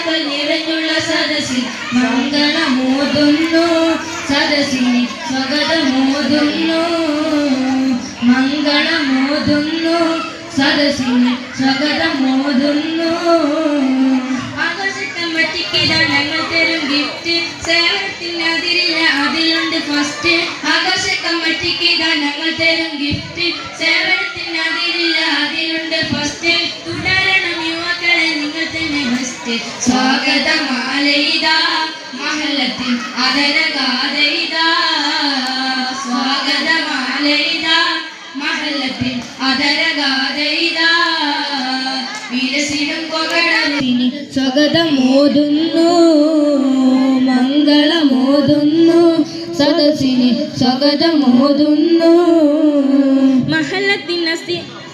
മറാക്കൾ നിറഞ്ഞുള്ള സദസ്സിൽ മംഗളമോതുന്നു സദസ്സിന് സ്വാഗതമോതുന്നു മംഗളമോതുന്നു സദസ്സിന് സ്വാഗതമോതുന്നു ആഘോഷക്കമ്മറ്റിക്കിതാ ഞങ്ങൾ തരും ഗിഫ്റ്റ് സേവനത്തിന് അതിരില്ല അതിലുണ്ട് ഫസ്റ്റ് ആഘോഷക്കമ്മറ്റിക്കിതാ ഞങ്ങൾ തരും ഗിഫ്റ്റ് സേവനത്തിന് അതിരില്ല അതിലുണ്ട് ഫസ്റ്റ് തുടരണം യുവക്കളെ നിങ്ങൾ തന്നെ ബെസ്റ്റ് സ്വാഗതമാലയിതാ മഹല്ലത്തിൽ അതരഗാഥയിതാ സ്വാഗതമാലയിതാ മഹല്ലത്തിൽ അതരഗാഥയിതാ വിലസിടും കൊകടവിന് സ്വാഗതമോതുന്നു മംഗളമോതുന്നു സദസ്സിന് സ്വാഗതമോതുന്നു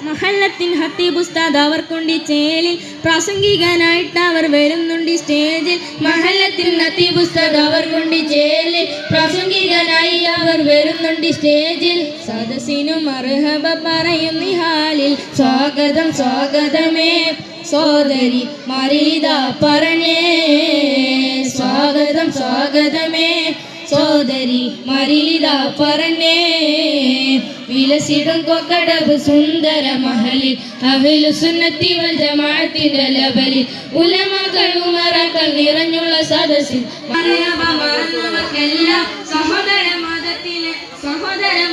മഹല്ലത്തിൻ ഹത്തീബ് ഉസ്താദ് അവർക്കുണ്ടി ചേലിൽ പ്രാസംഗികനായിട്ട് അവർ വരുന്നുണ്ട് സ്റ്റേജിൽ മഹല്ലത്തിൻ ഹത്തീബ് ഉസ്താദ് അവർക്കുണ്ടി ചേലിൽ പ്രാസംഗികനായി അവർ വരുന്നുണ്ട് സ്റ്റേജിൽ സദസ്സിനു മർഹബ പറയുന്ന ഹാലിൽ സ്വാഗതം സ്വാഗതമേ സോദരി മരിതാ പറഞ്ഞേ സ്വാഗതം സ്വാഗതമേ സോദരി മരിതാ പറഞ്ഞേ വിലസിടും കൊക്കടവ് സുന്ദര മഹലിൽ അഹ്ലു സുന്നത്തി വൽ ജമാഅത്തിന്റെ ലബലിൽ ഉലമകൾ ഉമറകൾ നിറഞ്ഞുള്ള സദസ്സിൽ മർഹബ മറന്നവർക്കെല്ലാം സഹോദര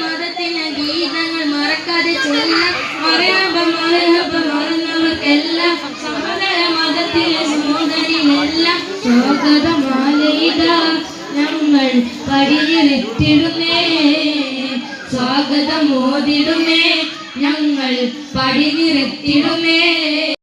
മതത്തിലെ ഗീതങ്ങൾ മറക്കാതെ ചൊല്ലാം മർഹബ മർഹബ മറന്നവർക്കെല്ലാം സഹോദര മതത്തിലെ സഹോദരിയെല്ലാം സ്വാഗതമാലയിതാ ഞങ്ങൾ പടിഞ്ഞിരുത്തിടുന്നേ സ്വാഗതമോതിടുന്നേ ഞങ്ങൾ പടിഞ്ഞിരുത്തിടുന്നേ